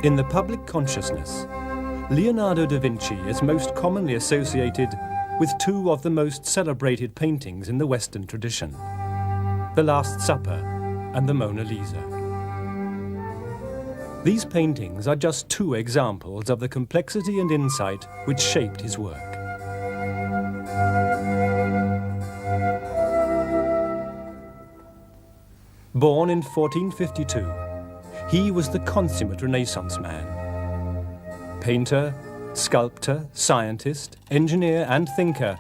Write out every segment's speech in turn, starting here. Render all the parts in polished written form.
In the public consciousness, Leonardo da Vinci is most commonly associated with two of the most celebrated paintings in the Western tradition, The Last Supper and the Mona Lisa. These paintings are just two examples of the complexity and insight which shaped his work. Born in 1452, he was the consummate Renaissance man. Painter, sculptor, scientist, engineer and thinker,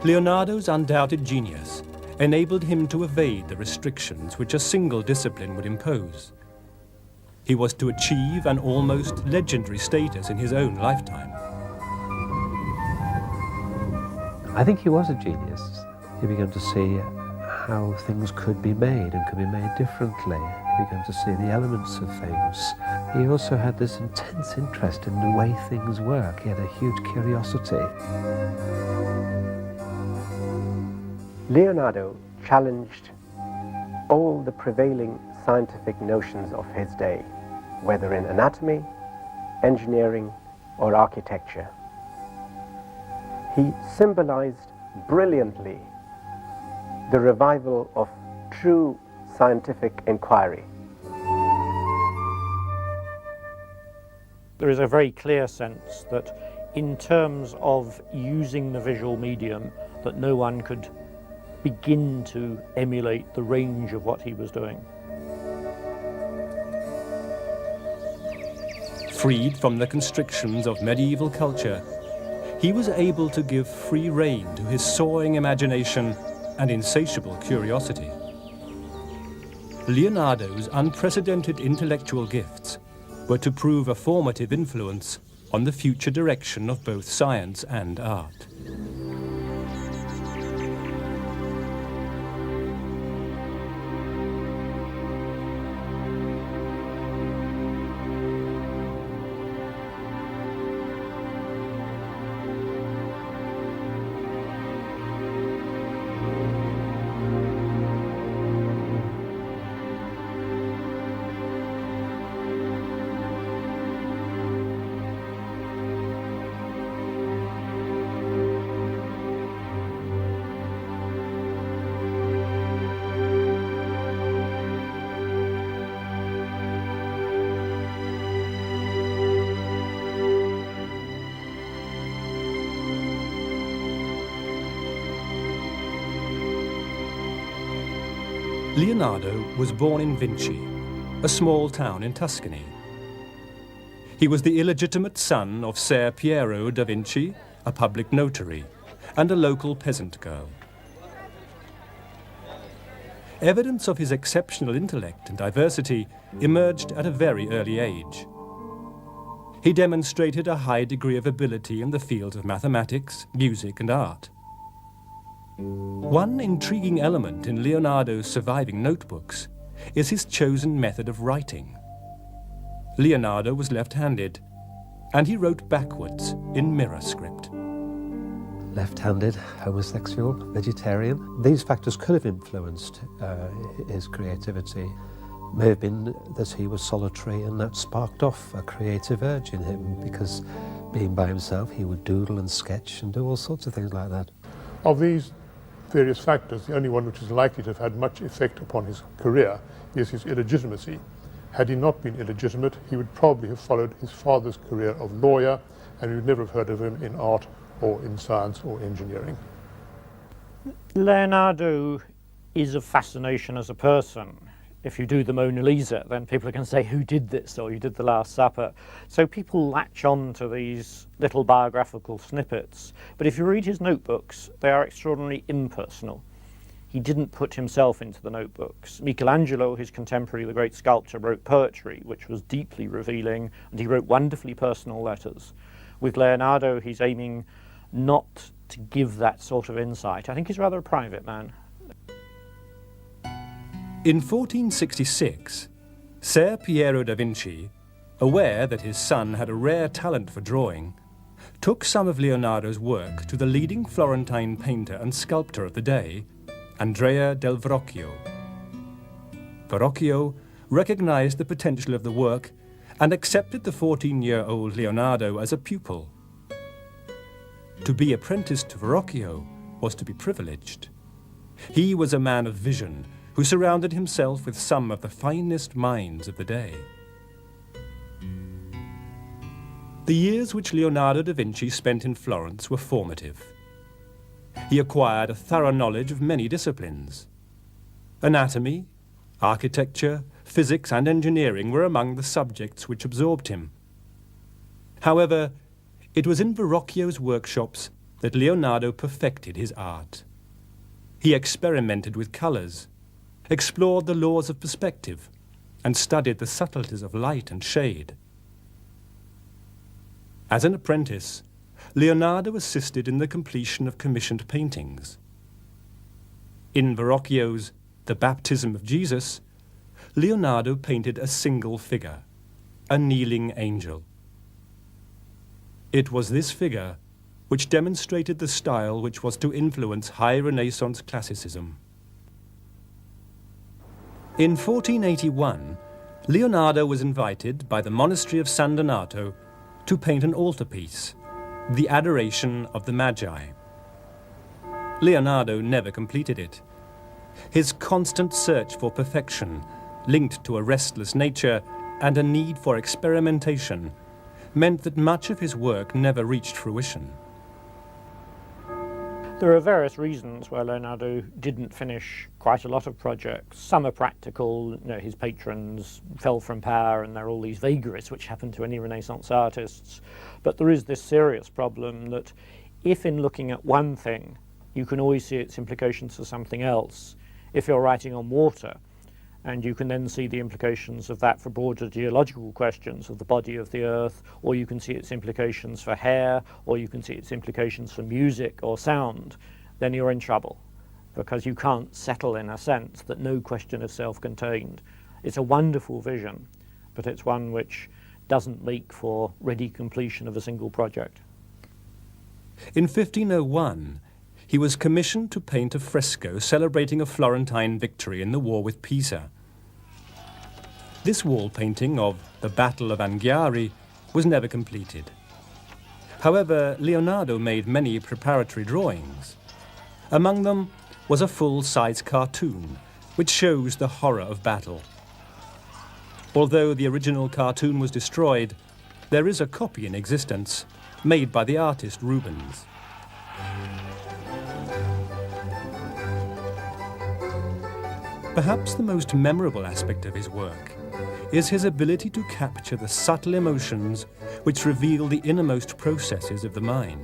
Leonardo's undoubted genius enabled him to evade the restrictions which a single discipline would impose. He was to achieve an almost legendary status in his own lifetime. I think he was a genius. He began to see how things could be made and could be made differently. He began to see the elements of things. He also had this intense interest in the way things work. He had a huge curiosity. Leonardo challenged all the prevailing scientific notions of his day, whether in anatomy, engineering, or architecture. He symbolized brilliantly the revival of true scientific inquiry. There is a very clear sense that in terms of using the visual medium, that no one could begin to emulate the range of what he was doing. Freed from the constrictions of medieval culture, he was able to give free rein to his soaring imagination and insatiable curiosity. Leonardo's unprecedented intellectual gifts were to prove a formative influence on the future direction of both science and art. Leonardo was born in Vinci, a small town in Tuscany. He was the illegitimate son of Ser Piero da Vinci, a public notary, and a local peasant girl. Evidence of his exceptional intellect and diversity emerged at a very early age. He demonstrated a high degree of ability in the fields of mathematics, music, and art. One intriguing element in Leonardo's surviving notebooks is his chosen method of writing. Leonardo was left-handed, and he wrote backwards in mirror script. Left-handed, homosexual, vegetarian. These factors could have influenced his creativity. May have been that he was solitary and that sparked off a creative urge in him, because being by himself he would doodle and sketch and do all sorts of things like that. Of these various factors, the only one which is likely to have had much effect upon his career is his illegitimacy. Had he not been illegitimate, he would probably have followed his father's career of lawyer, and we would never have heard of him in art or in science or engineering. Leonardo is a fascination as a person. If you do the Mona Lisa, then people can say, who did this, or you did The Last Supper. So people latch on to these little biographical snippets. But if you read his notebooks, they are extraordinarily impersonal. He didn't put himself into the notebooks. Michelangelo, his contemporary, the great sculptor, wrote poetry, which was deeply revealing, and he wrote wonderfully personal letters. With Leonardo, he's aiming not to give that sort of insight. I think he's rather a private man. In 1466, Ser Piero da Vinci, aware that his son had a rare talent for drawing, took some of Leonardo's work to the leading Florentine painter and sculptor of the day, Andrea del Verrocchio. Verrocchio recognized the potential of the work and accepted the 14-year-old Leonardo as a pupil. To be apprenticed to Verrocchio was to be privileged. He was a man of vision who surrounded himself with some of the finest minds of the day. The years which Leonardo da Vinci spent in Florence were formative. He acquired a thorough knowledge of many disciplines. Anatomy, architecture, physics and engineering were among the subjects which absorbed him. However, it was in Verrocchio's workshops that Leonardo perfected his art. He experimented with colours, explored the laws of perspective, and studied the subtleties of light and shade. As an apprentice, Leonardo assisted in the completion of commissioned paintings. In Verrocchio's The Baptism of Jesus, Leonardo painted a single figure, a kneeling angel. It was this figure which demonstrated the style which was to influence high Renaissance classicism. In 1481, Leonardo was invited by the monastery of San Donato to paint an altarpiece, The Adoration of the Magi. Leonardo never completed it. His constant search for perfection, linked to a restless nature and a need for experimentation, meant that much of his work never reached fruition. There are various reasons why Leonardo didn't finish quite a lot of projects. Some are practical, his patrons fell from power and there are all these vagaries which happen to any Renaissance artists. But there is this serious problem that if in looking at one thing you can always see its implications for something else, if you're writing on water, and you can then see the implications of that for broader geological questions of the body of the earth, or you can see its implications for hair, or you can see its implications for music or sound, then you're in trouble, because you can't settle in a sense that no question is self-contained. It's a wonderful vision, but it's one which doesn't make for ready completion of a single project. In 1501, he was commissioned to paint a fresco celebrating a Florentine victory in the war with Pisa. This wall painting of the Battle of Anghiari was never completed. However, Leonardo made many preparatory drawings. Among them was a full-size cartoon, which shows the horror of battle. Although the original cartoon was destroyed, there is a copy in existence, made by the artist Rubens. Perhaps the most memorable aspect of his work is his ability to capture the subtle emotions which reveal the innermost processes of the mind.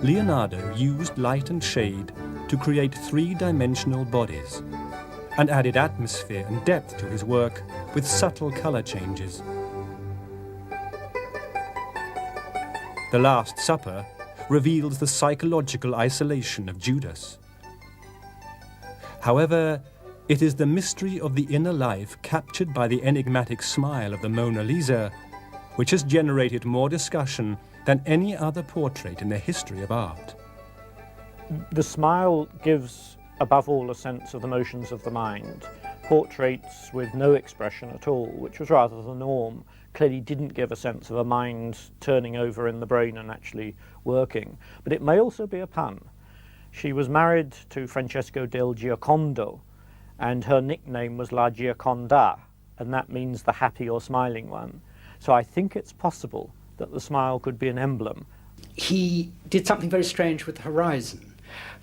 Leonardo used light and shade to create three-dimensional bodies and added atmosphere and depth to his work with subtle color changes. The Last Supper reveals the psychological isolation of Judas. However, it is the mystery of the inner life captured by the enigmatic smile of the Mona Lisa which has generated more discussion than any other portrait in the history of art. The smile gives, above all, a sense of the motions of the mind. Portraits with no expression at all, which was rather the norm, clearly didn't give a sense of a mind turning over in the brain and actually working. But it may also be a pun. She was married to Francesco del Giocondo, and her nickname was La Gioconda, and that means the happy or smiling one. So I think it's possible that the smile could be an emblem. He did something very strange with the horizon.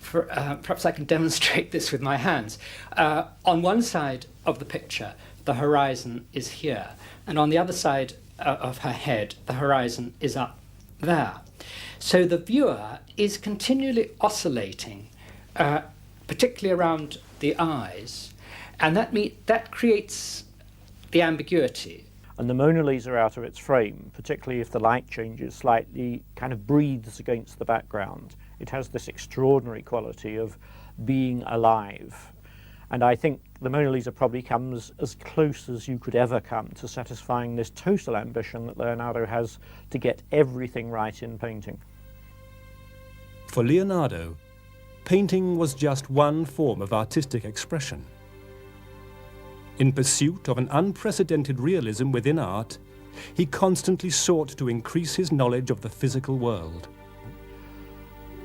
Perhaps I can demonstrate this with my hands. On one side of the picture, the horizon is here, and on the other side of her head, the horizon is up there. So the viewer is continually oscillating, particularly around the eyes, and that creates the ambiguity. And the Mona Lisa out of its frame, particularly if the light changes slightly, kind of breathes against the background. It has this extraordinary quality of being alive. And I think the Mona Lisa probably comes as close as you could ever come to satisfying this total ambition that Leonardo has to get everything right in painting. For Leonardo, painting was just one form of artistic expression. In pursuit of an unprecedented realism within art, he constantly sought to increase his knowledge of the physical world.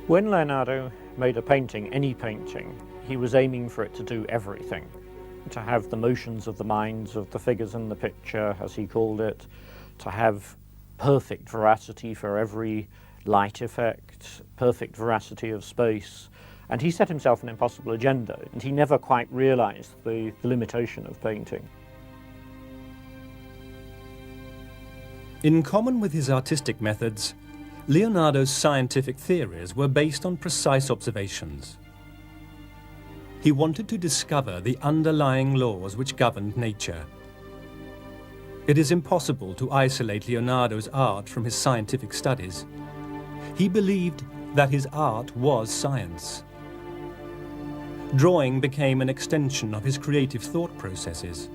When Leonardo made a painting, any painting, he was aiming for it to do everything. To have the motions of the minds of the figures in the picture, as he called it, to have perfect veracity for every light effect, perfect veracity of space. And he set himself an impossible agenda, and he never quite realized the limitation of painting. In common with his artistic methods, Leonardo's scientific theories were based on precise observations. He wanted to discover the underlying laws which governed nature. It is impossible to isolate Leonardo's art from his scientific studies. He believed that his art was science. Drawing became an extension of his creative thought processes.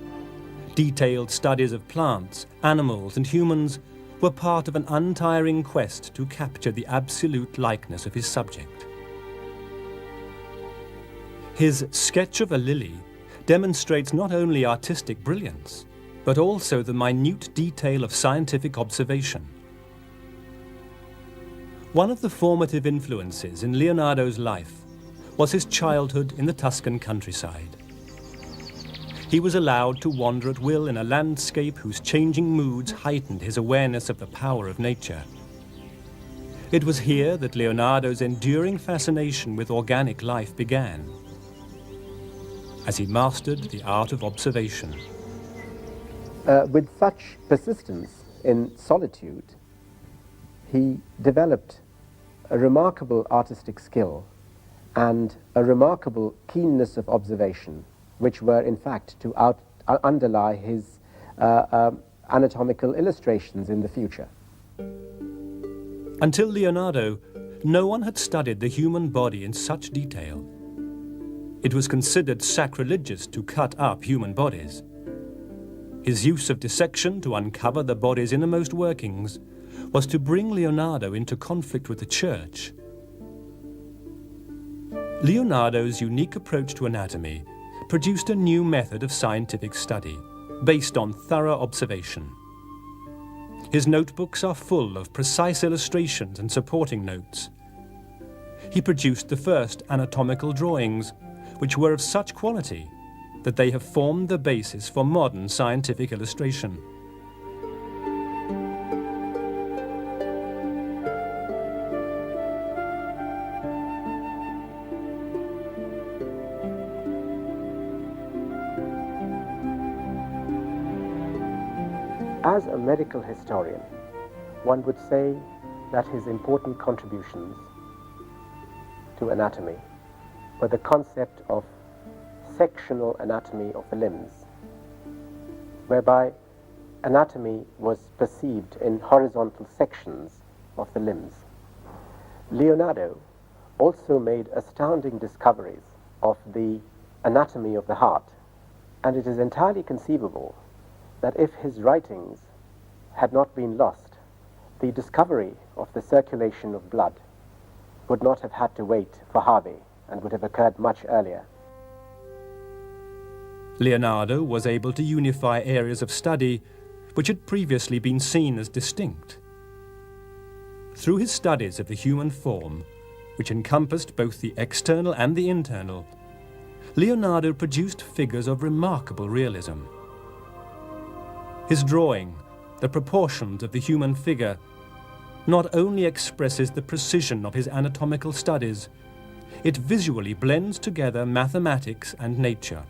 Detailed studies of plants, animals, and humans were part of an untiring quest to capture the absolute likeness of his subject. His sketch of a lily demonstrates not only artistic brilliance, but also the minute detail of scientific observation. One of the formative influences in Leonardo's life was his childhood in the Tuscan countryside. He was allowed to wander at will in a landscape whose changing moods heightened his awareness of the power of nature. It was here that Leonardo's enduring fascination with organic life began, as he mastered the art of observation. With such persistence in solitude, he developed a remarkable artistic skill and a remarkable keenness of observation, which were in fact to underlie his anatomical illustrations in the future. Until Leonardo, no one had studied the human body in such detail. It was considered sacrilegious to cut up human bodies. His use of dissection to uncover the body's innermost workings was to bring Leonardo into conflict with the Church. Leonardo's unique approach to anatomy produced a new method of scientific study, based on thorough observation. His notebooks are full of precise illustrations and supporting notes. He produced the first anatomical drawings, which were of such quality that they have formed the basis for modern scientific illustration. As a medical historian, one would say that his important contributions to anatomy were the concept of sectional anatomy of the limbs, whereby anatomy was perceived in horizontal sections of the limbs. Leonardo also made astounding discoveries of the anatomy of the heart, and it is entirely conceivable that if his writings had not been lost, the discovery of the circulation of blood would not have had to wait for Harvey and would have occurred much earlier. Leonardo was able to unify areas of study which had previously been seen as distinct. Through his studies of the human form, which encompassed both the external and the internal, Leonardo produced figures of remarkable realism. His drawing, the proportions of the human figure, not only expresses the precision of his anatomical studies, it visually blends together mathematics and nature.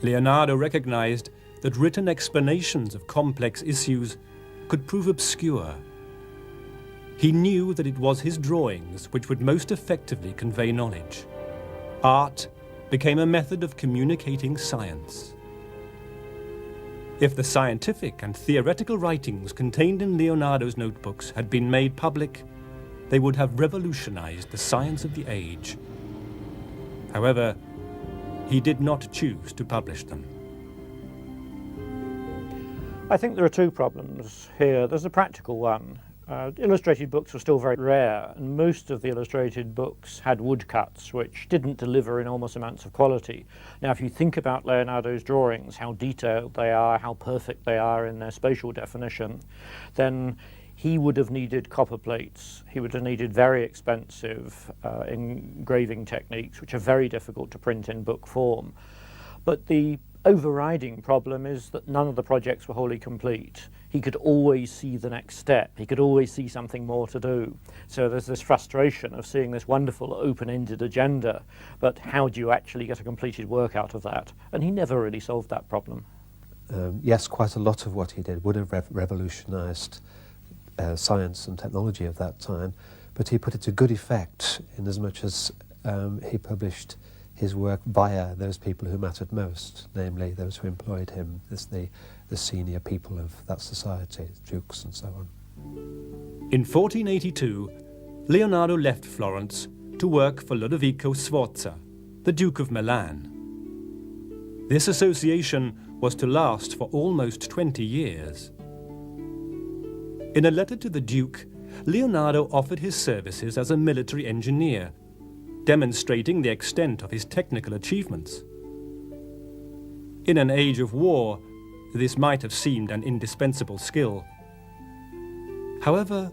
Leonardo recognized that written explanations of complex issues could prove obscure. He knew that it was his drawings which would most effectively convey knowledge. Art became a method of communicating science. If the scientific and theoretical writings contained in Leonardo's notebooks had been made public, they would have revolutionized the science of the age. However, he did not choose to publish them. I think there are two problems here. There's a practical one. Illustrated books were still very rare, and most of the illustrated books had woodcuts, which didn't deliver enormous amounts of quality. Now, if you think about Leonardo's drawings, how detailed they are, how perfect they are in their spatial definition, then he would have needed copper plates. He would have needed very expensive engraving techniques, which are very difficult to print in book form. But the overriding problem is that none of the projects were wholly complete. He could always see the next step. He could always see something more to do. So there's this frustration of seeing this wonderful open-ended agenda, but how do you actually get a completed work out of that? And he never really solved that problem. Yes, quite a lot of what he did would have revolutionised science and technology of that time, but he put it to good effect in as much as he published his work via those people who mattered most, namely those who employed him as the senior people of that society, dukes and so on. In 1482, Leonardo left Florence to work for Lodovico Sforza, the Duke of Milan. This association was to last for almost 20 years. In a letter to the Duke, Leonardo offered his services as a military engineer, demonstrating the extent of his technical achievements. In an age of war, this might have seemed an indispensable skill. However,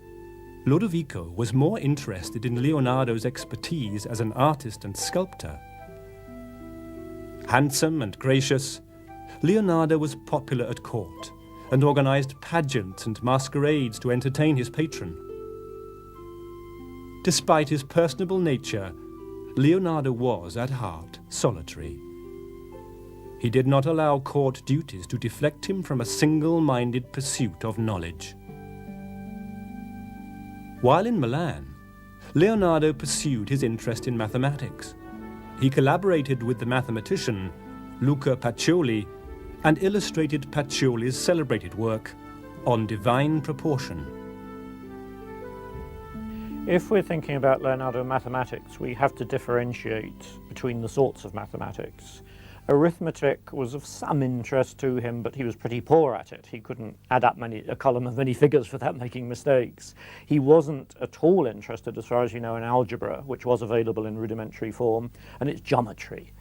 Lodovico was more interested in Leonardo's expertise as an artist and sculptor. Handsome and gracious, Leonardo was popular at court and organized pageants and masquerades to entertain his patron. Despite his personable nature, Leonardo was, at heart, solitary. He did not allow court duties to deflect him from a single-minded pursuit of knowledge. While in Milan, Leonardo pursued his interest in mathematics. He collaborated with the mathematician Luca Pacioli and illustrated Pacioli's celebrated work on divine proportion. If we're thinking about Leonardo mathematics, we have to differentiate between the sorts of mathematics. Arithmetic was of some interest to him, but he was pretty poor at it. He couldn't add up a column of many figures without making mistakes. He wasn't at all interested, as far as you know, in algebra, which was available in rudimentary form, and it's geometry.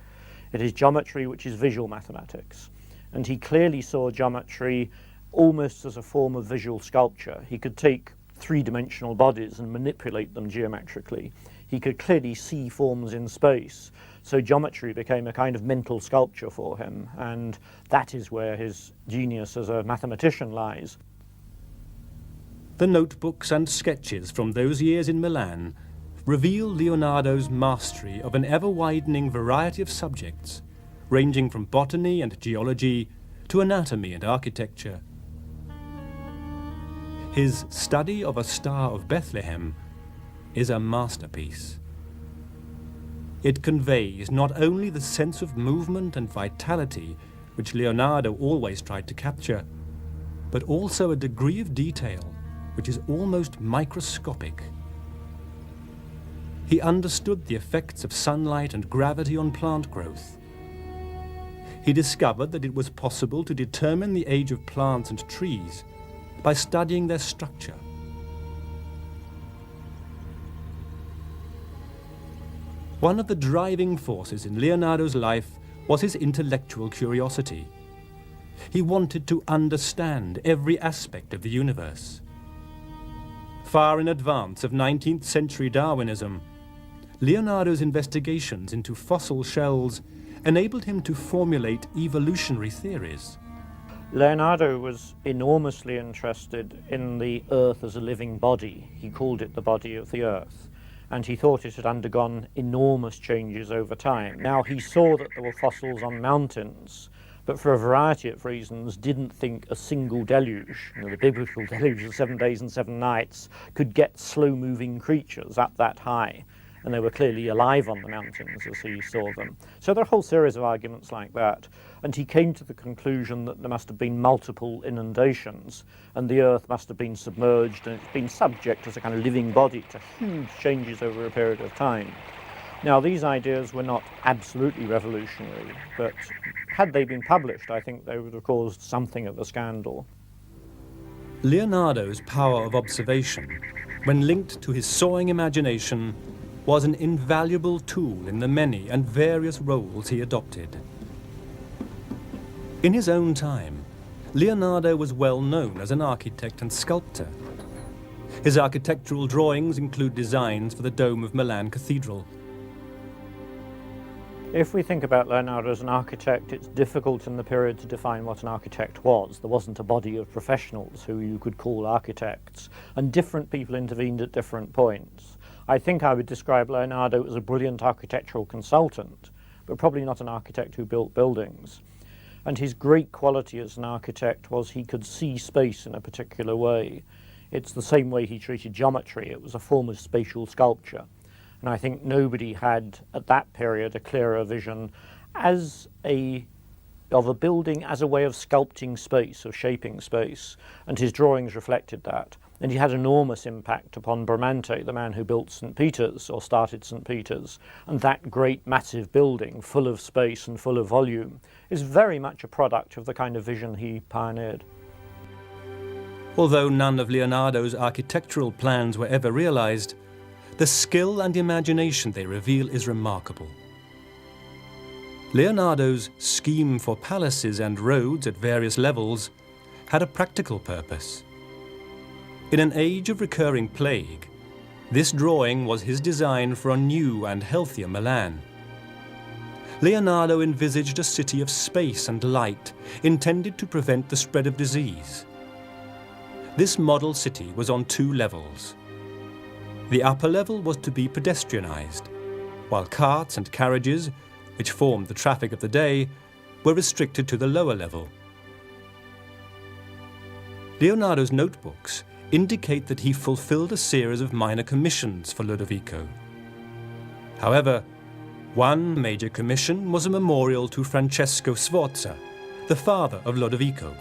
It is geometry which is visual mathematics. And he clearly saw geometry almost as a form of visual sculpture. He could take three-dimensional bodies and manipulate them geometrically. He could clearly see forms in space. So geometry became a kind of mental sculpture for him, and that is where his genius as a mathematician lies. The notebooks and sketches from those years in Milan reveal Leonardo's mastery of an ever-widening variety of subjects, ranging from botany and geology to anatomy and architecture. His study of a Star of Bethlehem is a masterpiece. It conveys not only the sense of movement and vitality which Leonardo always tried to capture, but also a degree of detail which is almost microscopic. He understood the effects of sunlight and gravity on plant growth. He discovered that it was possible to determine the age of plants and trees by studying their structure. One of the driving forces in Leonardo's life was his intellectual curiosity. He wanted to understand every aspect of the universe. Far in advance of 19th century Darwinism, Leonardo's investigations into fossil shells enabled him to formulate evolutionary theories. Leonardo was enormously interested in the Earth as a living body. He called it the body of the Earth, and he thought it had undergone enormous changes over time. Now, he saw that there were fossils on mountains, but for a variety of reasons didn't think a single deluge, the biblical deluge of 7 days and 7 nights, could get slow-moving creatures up that high. And they were clearly alive on the mountains as he saw them. So there are a whole series of arguments like that. And he came to the conclusion that there must have been multiple inundations, and the Earth must have been submerged, and it's been subject as a kind of living body to huge changes over a period of time. Now, these ideas were not absolutely revolutionary, but had they been published, I think they would have caused something of a scandal. Leonardo's power of observation, when linked to his soaring imagination, was an invaluable tool in the many and various roles he adopted. In his own time, Leonardo was well known as an architect and sculptor. His architectural drawings include designs for the dome of Milan Cathedral. If we think about Leonardo as an architect, it's difficult in the period to define what an architect was. There wasn't a body of professionals who you could call architects, and different people intervened at different points. I think I would describe Leonardo as a brilliant architectural consultant, but probably not an architect who built buildings. And his great quality as an architect was he could see space in a particular way. It's the same way he treated geometry. It was a form of spatial sculpture. And I think nobody had, at that period, a clearer vision of a building as a way of sculpting space, of shaping space. And his drawings reflected that. And he had enormous impact upon Bramante, the man who built St. Peter's, or started St. Peter's. And that great, massive building, full of space and full of volume, is very much a product of the kind of vision he pioneered. Although none of Leonardo's architectural plans were ever realized, the skill and imagination they reveal is remarkable. Leonardo's scheme for palaces and roads at various levels had a practical purpose. In an age of recurring plague, this drawing was his design for a new and healthier Milan. Leonardo envisaged a city of space and light, intended to prevent the spread of disease. This model city was on 2 levels. The upper level was to be pedestrianized, while carts and carriages, which formed the traffic of the day, were restricted to the lower level. Leonardo's notebooks indicate that he fulfilled a series of minor commissions for Lodovico. However, one major commission was a memorial to Francesco Sforza, the father of Lodovico.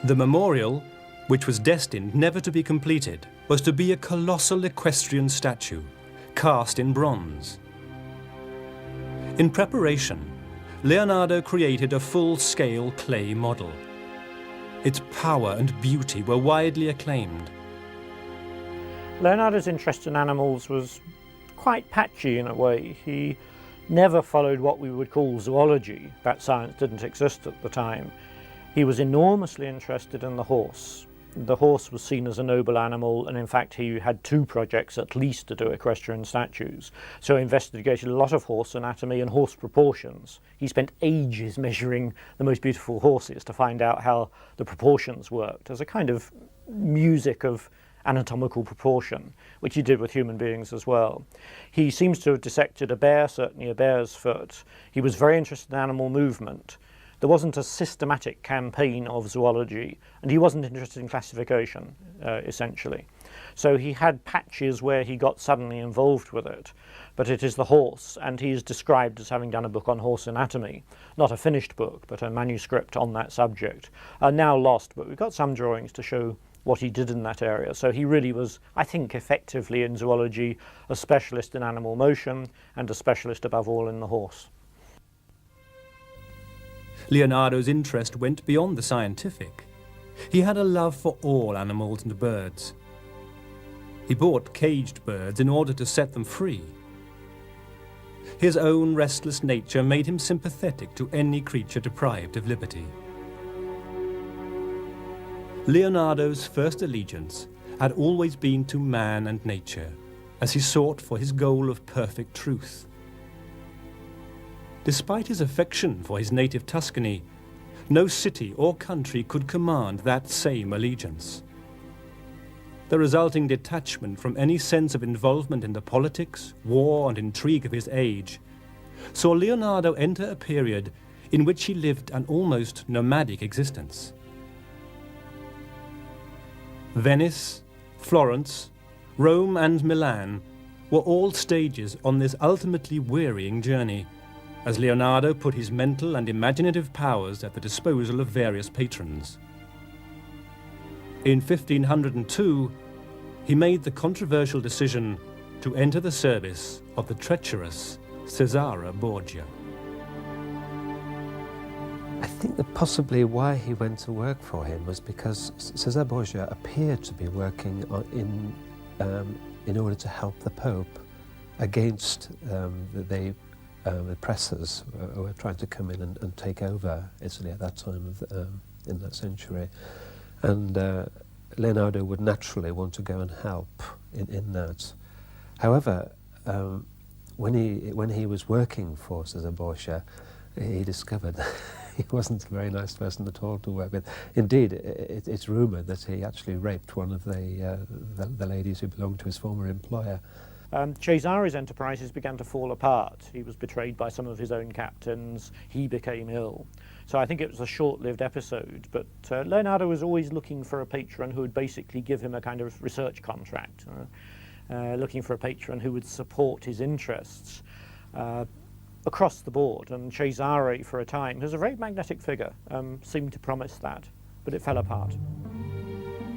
The memorial, which was destined never to be completed, was to be a colossal equestrian statue, cast in bronze. In preparation, Leonardo created a full-scale clay model. Its power and beauty were widely acclaimed. Leonardo's interest in animals was quite patchy in a way. He never followed what we would call zoology. That science didn't exist at the time. He was enormously interested in the horse. The horse was seen as a noble animal, and in fact he had 2 projects at least to do equestrian statues. So he investigated a lot of horse anatomy and horse proportions. He spent ages measuring the most beautiful horses to find out how the proportions worked, as a kind of music of anatomical proportion, which he did with human beings as well. He seems to have dissected a bear, certainly a bear's foot. He was very interested in animal movement. There wasn't a systematic campaign of zoology, and he wasn't interested in classification, essentially. So he had patches where he got suddenly involved with it, but it is the horse, and he is described as having done a book on horse anatomy. Not a finished book, but a manuscript on that subject. Now lost, but we've got some drawings to show what he did in that area. So he really was, I think, effectively in zoology, a specialist in animal motion, and a specialist above all in the horse. Leonardo's interest went beyond the scientific. He had a love for all animals and birds. He bought caged birds in order to set them free. His own restless nature made him sympathetic to any creature deprived of liberty. Leonardo's first allegiance had always been to man and nature, as he sought for his goal of perfect truth. Despite his affection for his native Tuscany, no city or country could command that same allegiance. The resulting detachment from any sense of involvement in the politics, war, and intrigue of his age saw Leonardo enter a period in which he lived an almost nomadic existence. Venice, Florence, Rome, and Milan were all stages on this ultimately wearying journey, as Leonardo put his mental and imaginative powers at the disposal of various patrons. In 1502, he made the controversial decision to enter the service of the treacherous Cesare Borgia. I think that possibly why he went to work for him was because Cesare Borgia appeared to be working in order to help the Pope against the pressers who were trying to come in and take over Italy at that time in that century. And Leonardo would naturally want to go and help in that. However, when he was working for Cesare Borgia, he discovered he wasn't a very nice person at all to work with. Indeed, it's rumoured that he actually raped one of the ladies who belonged to his former employer. Cesare's enterprises began to fall apart. He was betrayed by some of his own captains. He became ill. So I think it was a short-lived episode, but Leonardo was always looking for a patron who would basically give him a kind of research contract, looking for a patron who would support his interests across the board. And Cesare, for a time, who's a very magnetic figure, seemed to promise that, but it fell apart.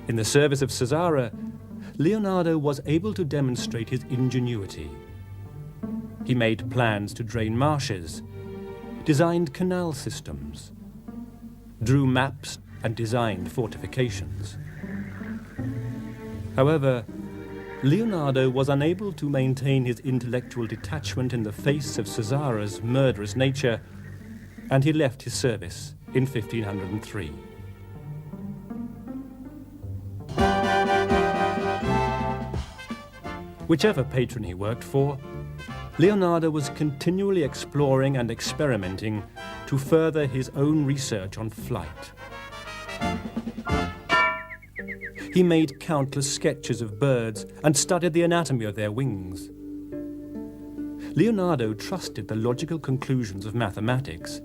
In the service of Cesare, Leonardo was able to demonstrate his ingenuity. He made plans to drain marshes, designed canal systems, drew maps and designed fortifications. However, Leonardo was unable to maintain his intellectual detachment in the face of Cesare's murderous nature, and he left his service in 1503. Whichever patron he worked for, Leonardo was continually exploring and experimenting to further his own research on flight. He made countless sketches of birds and studied the anatomy of their wings. Leonardo trusted the logical conclusions of mathematics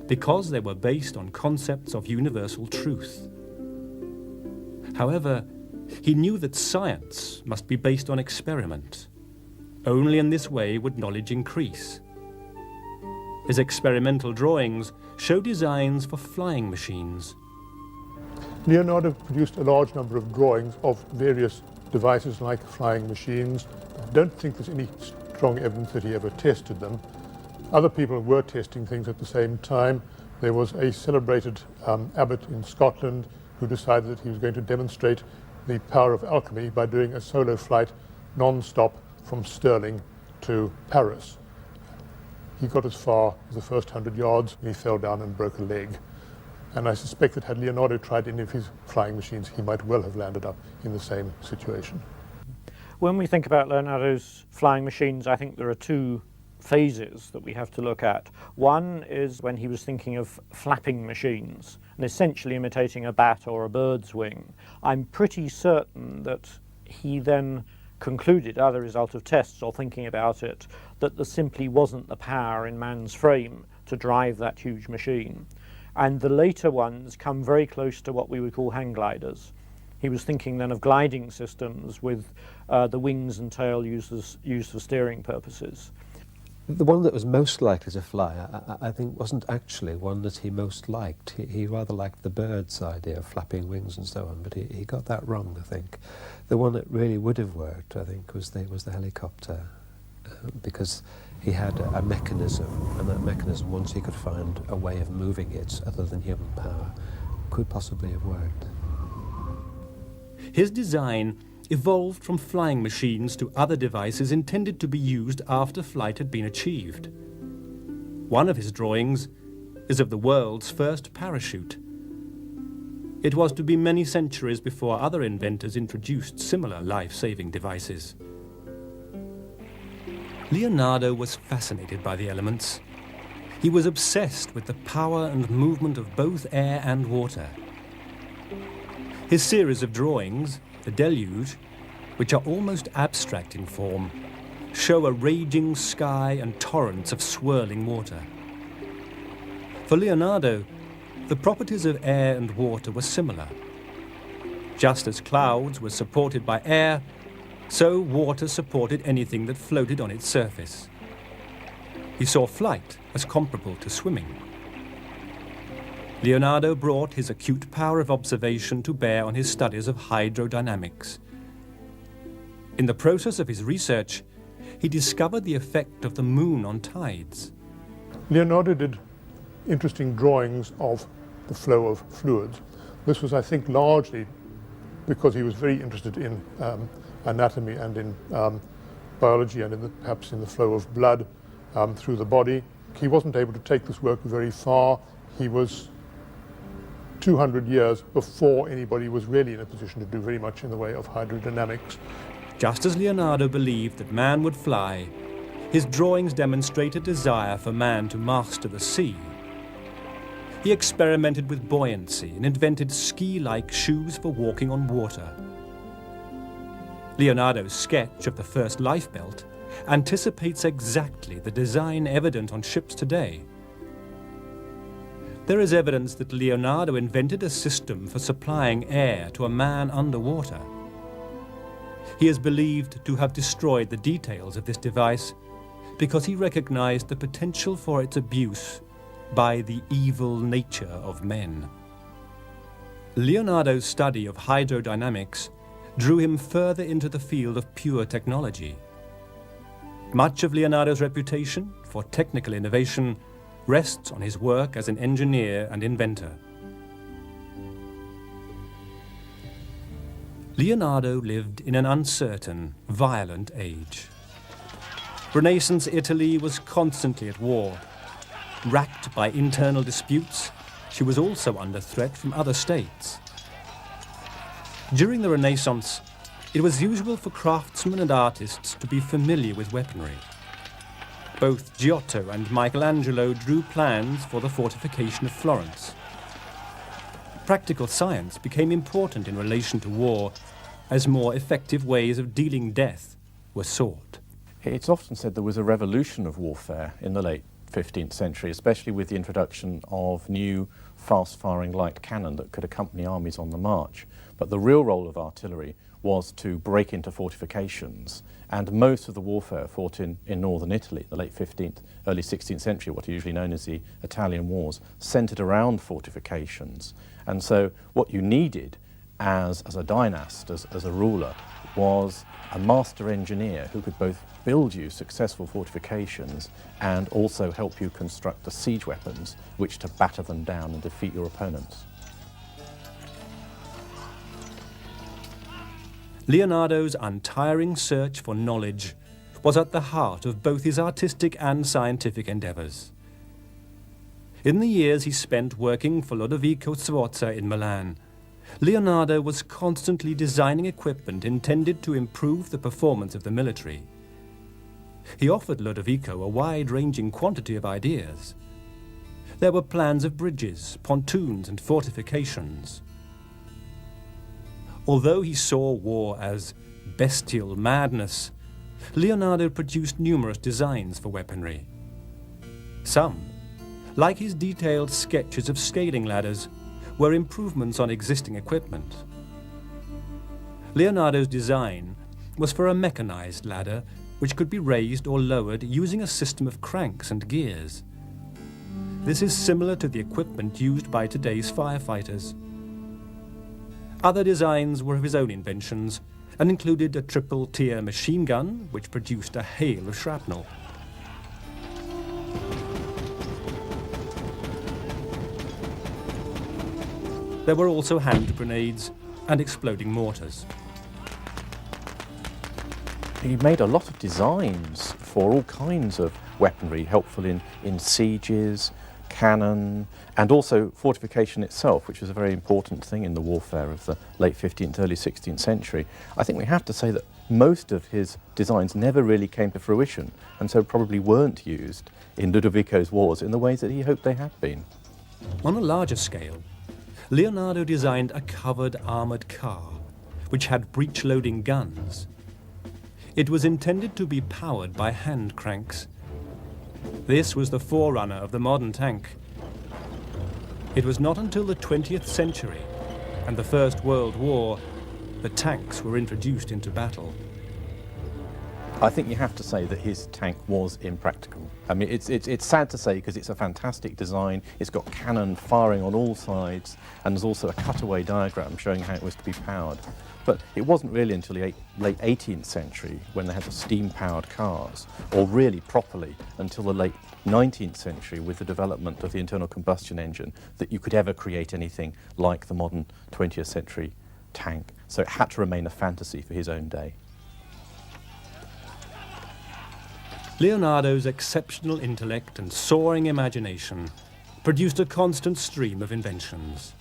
because they were based on concepts of universal truth. However, he knew that science must be based on experiment. Only in this way would knowledge increase. His experimental drawings show designs for flying machines. Leonardo produced a large number of drawings of various devices like flying machines. I don't think there's any strong evidence that he ever tested them. Other people were testing things at the same time. There was a celebrated abbot in Scotland who decided that he was going to demonstrate the power of alchemy by doing a solo flight non-stop from Stirling to Paris. He got as far as the first 100 yards and he fell down and broke a leg. And I suspect that had Leonardo tried any of his flying machines, he might well have landed up in the same situation. When we think about Leonardo's flying machines, I think there are two phases that we have to look at. One is when he was thinking of flapping machines and essentially imitating a bat or a bird's wing. I'm pretty certain that he then concluded, either a result of tests or thinking about it, that there simply wasn't the power in man's frame to drive that huge machine. And the later ones come very close to what we would call hang gliders. He was thinking then of gliding systems with the wings and tail used for steering purposes. The one that was most likely to fly, I think, wasn't actually one that he most liked. He rather liked the bird's idea of flapping wings and so on, but he got that wrong, I think. The one that really would have worked, I think, was the helicopter, because he had a mechanism, and that mechanism, once he could find a way of moving it other than human power, could possibly have worked. His design evolved from flying machines to other devices intended to be used after flight had been achieved. One of his drawings is of the world's first parachute. It was to be many centuries before other inventors introduced similar life-saving devices. Leonardo was fascinated by the elements. He was obsessed with the power and movement of both air and water. His series of drawings, The Deluge, which are almost abstract in form, show a raging sky and torrents of swirling water. For Leonardo, the properties of air and water were similar. Just as clouds were supported by air, so water supported anything that floated on its surface. He saw flight as comparable to swimming. Leonardo brought his acute power of observation to bear on his studies of hydrodynamics. In the process of his research, he discovered the effect of the moon on tides. Leonardo did interesting drawings of the flow of fluids. This was, I think, largely because he was very interested in anatomy and in biology and perhaps in the flow of blood through the body. He wasn't able to take this work very far. He was 200 years before anybody was really in a position to do very much in the way of hydrodynamics. Just as Leonardo believed that man would fly, his drawings demonstrate a desire for man to master the sea. He experimented with buoyancy and invented ski-like shoes for walking on water. Leonardo's sketch of the first lifebelt anticipates exactly the design evident on ships today. There is evidence that Leonardo invented a system for supplying air to a man underwater. He is believed to have destroyed the details of this device because he recognized the potential for its abuse by the evil nature of men. Leonardo's study of hydrodynamics drew him further into the field of pure technology. Much of Leonardo's reputation for technical innovation rests on his work as an engineer and inventor. Leonardo lived in an uncertain, violent age. Renaissance Italy was constantly at war. Racked by internal disputes, she was also under threat from other states. During the Renaissance, it was usual for craftsmen and artists to be familiar with weaponry. Both Giotto and Michelangelo drew plans for the fortification of Florence. Practical science became important in relation to war, as more effective ways of dealing death were sought. It's often said there was a revolution of warfare in the late 15th century, especially with the introduction of new fast-firing light cannon that could accompany armies on the march. But the real role of artillery was to break into fortifications, and most of the warfare fought in northern Italy, the late 15th, early 16th century, what are usually known as the Italian Wars, centred around fortifications. And so what you needed as a dynast, as a ruler, was a master engineer who could both build you successful fortifications and also help you construct the siege weapons which to batter them down and defeat your opponents. Leonardo's untiring search for knowledge was at the heart of both his artistic and scientific endeavours. In the years he spent working for Lodovico Sforza in Milan, Leonardo was constantly designing equipment intended to improve the performance of the military. He offered Lodovico a wide-ranging quantity of ideas. There were plans of bridges, pontoons, and fortifications. Although he saw war as bestial madness, Leonardo produced numerous designs for weaponry. Some, like his detailed sketches of scaling ladders, were improvements on existing equipment. Leonardo's design was for a mechanized ladder which could be raised or lowered using a system of cranks and gears. This is similar to the equipment used by today's firefighters. Other designs were of his own inventions and included a triple-tier machine gun which produced a hail of shrapnel. There were also hand grenades and exploding mortars. He made a lot of designs for all kinds of weaponry, helpful in sieges, cannon, and also fortification itself, which was a very important thing in the warfare of the late 15th, early 16th century. I think we have to say that most of his designs never really came to fruition, and so probably weren't used in Ludovico's wars in the ways that he hoped they had been. On a larger scale, Leonardo designed a covered armoured car, which had breech-loading guns. It was intended to be powered by hand cranks. This was the forerunner of the modern tank. It was not until the 20th century and the First World War that tanks were introduced into battle. I think you have to say that his tank was impractical. I mean, it's sad to say because it's a fantastic design. It's got cannon firing on all sides, and there's also a cutaway diagram showing how it was to be powered. But it wasn't really until the late 18th century when they had the steam-powered cars, or really properly until the late 19th century, with the development of the internal combustion engine, that you could ever create anything like the modern 20th century tank. So it had to remain a fantasy for his own day. Leonardo's exceptional intellect and soaring imagination produced a constant stream of inventions.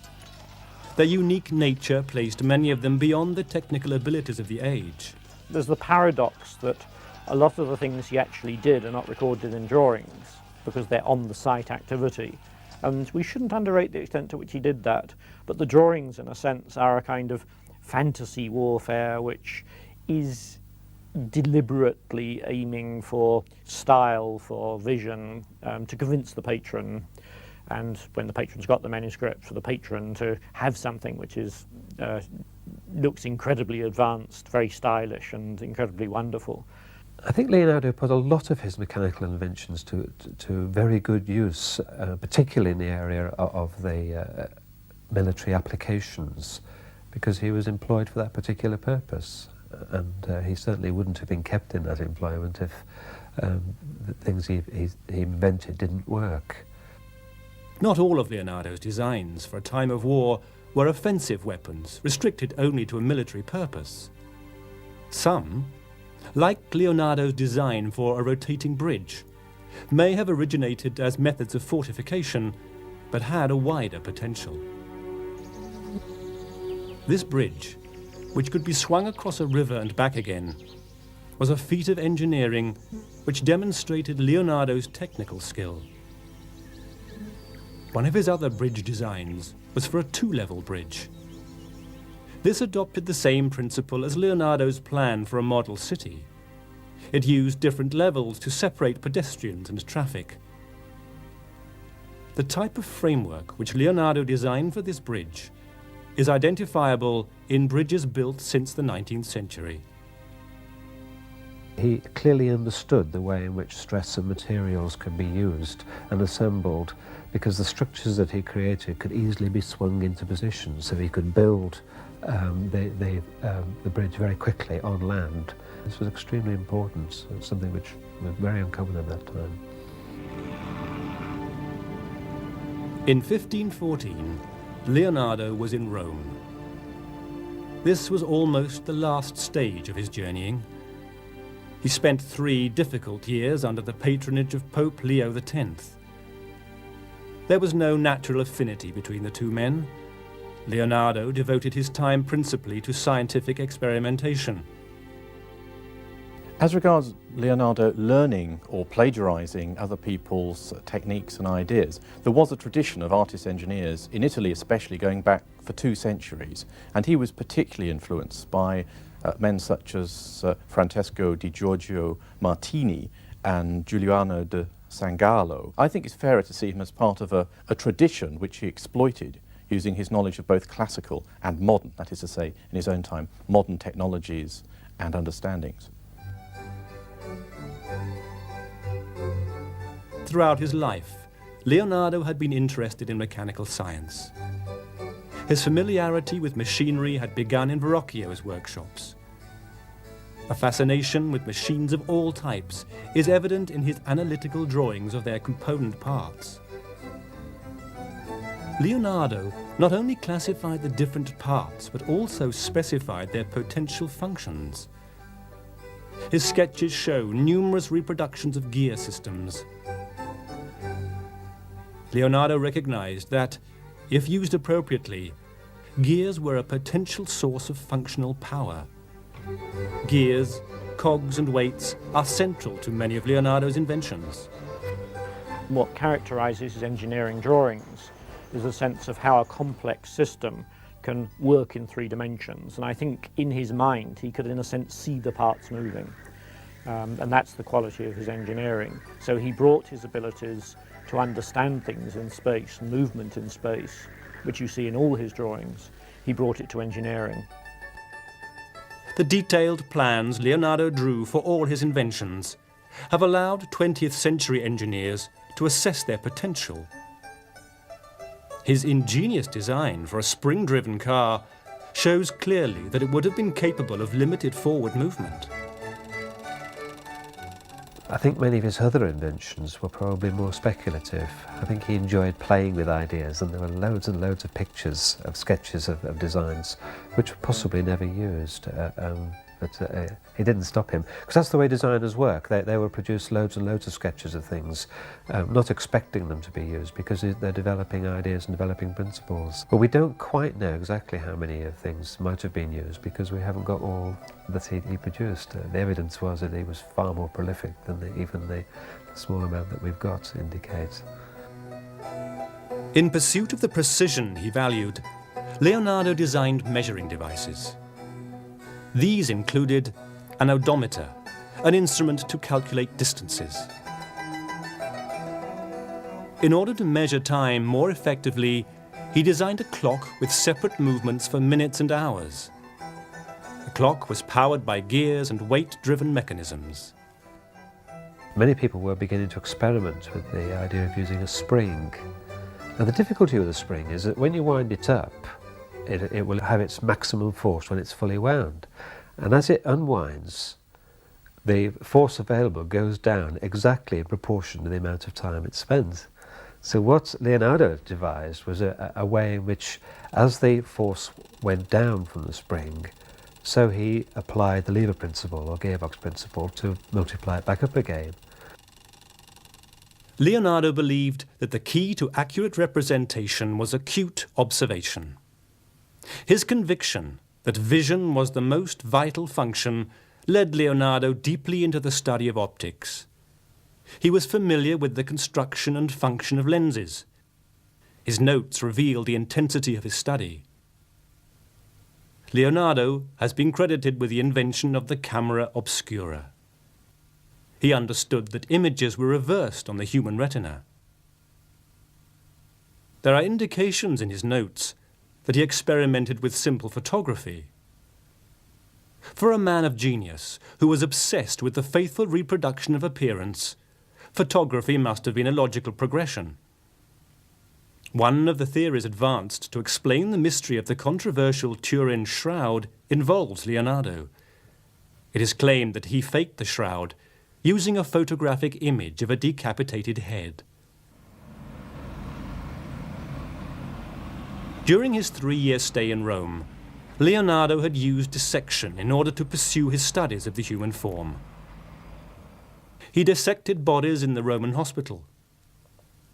Their unique nature placed many of them beyond the technical abilities of the age. There's the paradox that a lot of the things he actually did are not recorded in drawings because they're on-the-site activity. And we shouldn't underrate the extent to which he did that. But the drawings, in a sense, are a kind of fantasy warfare which is deliberately aiming for style, for vision, to convince the patron, and when the patron's got the manuscript, for the patron to have something which is looks incredibly advanced, very stylish and incredibly wonderful. I think Leonardo put a lot of his mechanical inventions to very good use, particularly in the area of the military applications, because he was employed for that particular purpose. And he certainly wouldn't have been kept in that employment if the things he invented didn't work. Not all of Leonardo's designs for a time of war were offensive weapons, restricted only to a military purpose. Some, like Leonardo's design for a rotating bridge, may have originated as methods of fortification, but had a wider potential. This bridge, which could be swung across a river and back again, was a feat of engineering which demonstrated Leonardo's technical skill. One of his other bridge designs was for a two-level bridge. This adopted the same principle as Leonardo's plan for a model city. It used different levels to separate pedestrians and traffic. The type of framework which Leonardo designed for this bridge is identifiable in bridges built since the 19th century. He clearly understood the way in which stress and materials could be used and assembled, because the structures that he created could easily be swung into position, so he could build the bridge very quickly on land. This was extremely important, something which was very uncommon at that time. In 1514, Leonardo was in Rome. This was almost the last stage of his journeying. He spent 3 difficult years under the patronage of Pope Leo X. There was no natural affinity between the two men. Leonardo devoted his time principally to scientific experimentation. As regards Leonardo learning or plagiarizing other people's techniques and ideas, there was a tradition of artist engineers, in Italy especially, going back for 2 centuries, and he was particularly influenced by men such as Francesco di Giorgio Martini and Giuliano de Sangallo. I think it's fairer to see him as part of a tradition which he exploited, using his knowledge of both classical and modern, that is to say, in his own time, modern technologies and understandings. Throughout his life, Leonardo had been interested in mechanical science. His familiarity with machinery had begun in Verrocchio's workshops. A fascination with machines of all types is evident in his analytical drawings of their component parts. Leonardo not only classified the different parts, but also specified their potential functions. His sketches show numerous reproductions of gear systems. Leonardo recognized that, if used appropriately, gears were a potential source of functional power. Gears, cogs and weights are central to many of Leonardo's inventions. What characterizes his engineering drawings is a sense of how a complex system can work in 3 dimensions. And I think in his mind he could, in a sense, see the parts moving. And that's the quality of his engineering. So he brought his abilities to understand things in space, movement in space, which you see in all his drawings. He brought it to engineering. The detailed plans Leonardo drew for all his inventions have allowed 20th century engineers to assess their potential. His ingenious design for a spring-driven car shows clearly that it would have been capable of limited forward movement. I think many of his other inventions were probably more speculative. I think he enjoyed playing with ideas, and there were loads and loads of pictures, of sketches of designs, which were possibly never used. But it didn't stop him, because that's the way designers work. They will produce loads and loads of sketches of things, not expecting them to be used, because they're developing ideas and developing principles. But we don't quite know exactly how many of things might have been used, because we haven't got all that he produced. The evidence was that he was far more prolific than even the small amount that we've got indicates. In pursuit of the precision he valued, Leonardo designed measuring devices. These included an odometer, an instrument to calculate distances. In order to measure time more effectively, he designed a clock with separate movements for minutes and hours. The clock was powered by gears and weight-driven mechanisms. Many people were beginning to experiment with the idea of using a spring. Now, the difficulty with a spring is that when you wind it up, it will have its maximum force when it's fully wound. And as it unwinds, the force available goes down exactly in proportion to the amount of time it spends. So what Leonardo devised was a way in which, as the force went down from the spring, so he applied the lever principle or gearbox principle to multiply it back up again. Leonardo believed that the key to accurate representation was acute observation. His conviction that vision was the most vital function led Leonardo deeply into the study of optics. He was familiar with the construction and function of lenses. His notes revealed the intensity of his study. Leonardo has been credited with the invention of the camera obscura. He understood that images were reversed on the human retina. There are indications in his notes that he experimented with simple photography. For a man of genius who was obsessed with the faithful reproduction of appearance, photography must have been a logical progression. One of the theories advanced to explain the mystery of the controversial Turin shroud involves Leonardo. It is claimed that he faked the shroud using a photographic image of a decapitated head. During his 3-year stay in Rome, Leonardo had used dissection in order to pursue his studies of the human form. He dissected bodies in the Roman hospital.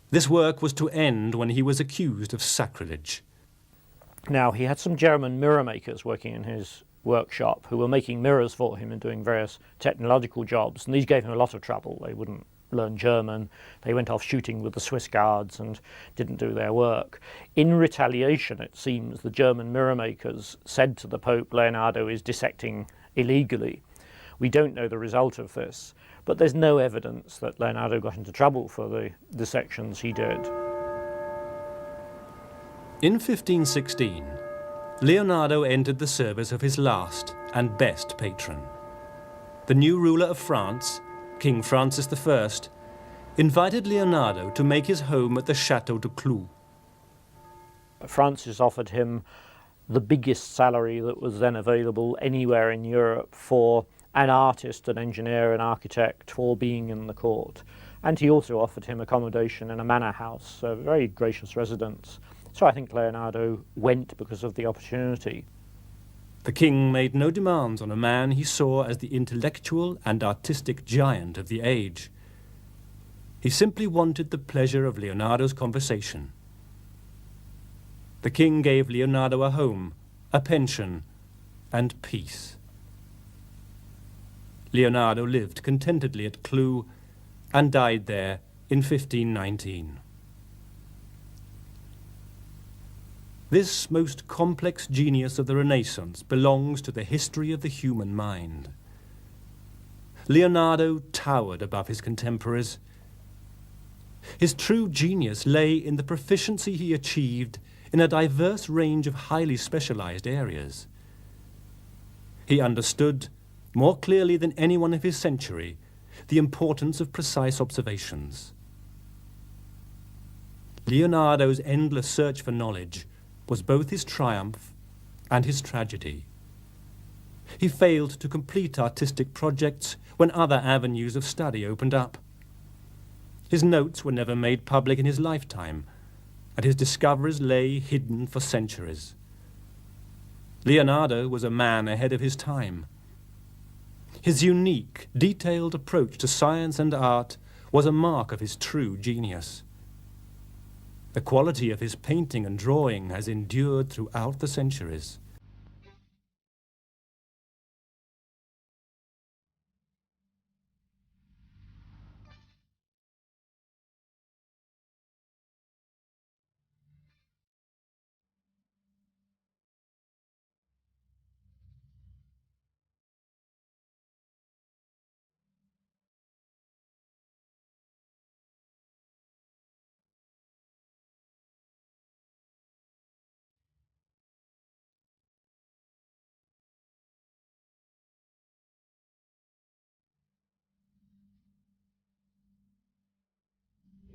This work was to end when he was accused of sacrilege. Now, he had some German mirror makers working in his workshop who were making mirrors for him and doing various technological jobs, and these gave him a lot of trouble. They wouldn't learn German, they went off shooting with the Swiss guards and didn't do their work. In retaliation, it seems, the German mirror makers said to the Pope, Leonardo is dissecting illegally. We don't know the result of this, but there's no evidence that Leonardo got into trouble for the dissections he did. In 1516, Leonardo entered the service of his last and best patron. The new ruler of France, King Francis I, invited Leonardo to make his home at the Château de Clou. Francis offered him the biggest salary that was then available anywhere in Europe for an artist, an engineer, an architect for being in the court. And he also offered him accommodation in a manor house, a very gracious residence. So I think Leonardo went because of the opportunity. The king made no demands on a man he saw as the intellectual and artistic giant of the age. He simply wanted the pleasure of Leonardo's conversation. The king gave Leonardo a home, a pension, and peace. Leonardo lived contentedly at Clou and died there in 1519. This most complex genius of the Renaissance belongs to the history of the human mind. Leonardo towered above his contemporaries. His true genius lay in the proficiency he achieved in a diverse range of highly specialized areas. He understood, more clearly than anyone of his century, the importance of precise observations. Leonardo's endless search for knowledge was both his triumph and his tragedy. He failed to complete artistic projects when other avenues of study opened up. His notes were never made public in his lifetime, and his discoveries lay hidden for centuries. Leonardo was a man ahead of his time. His unique, detailed approach to science and art was a mark of his true genius. The quality of his painting and drawing has endured throughout the centuries.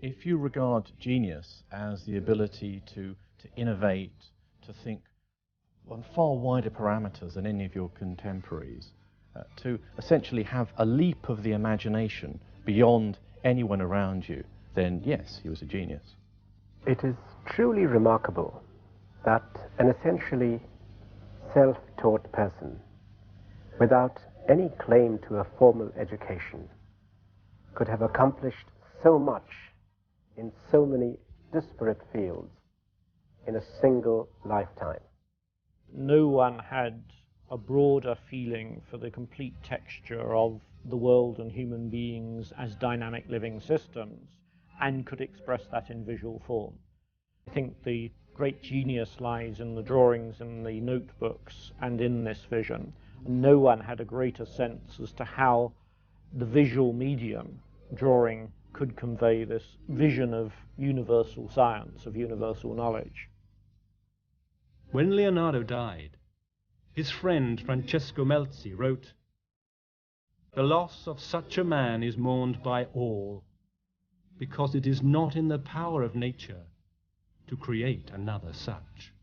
If you regard genius as the ability to innovate, to think on far wider parameters than any of your contemporaries, to essentially have a leap of the imagination beyond anyone around you, then yes, he was a genius. It is truly remarkable that an essentially self-taught person, without any claim to a formal education, could have accomplished so much in so many disparate fields in a single lifetime. No one had a broader feeling for the complete texture of the world and human beings as dynamic living systems and could express that in visual form. I think the great genius lies in the drawings, in the notebooks, and in this vision. No one had a greater sense as to how the visual medium, drawing, could convey this vision of universal science, of universal knowledge. When Leonardo died, his friend Francesco Melzi wrote, "The loss of such a man is mourned by all, because it is not in the power of nature to create another such."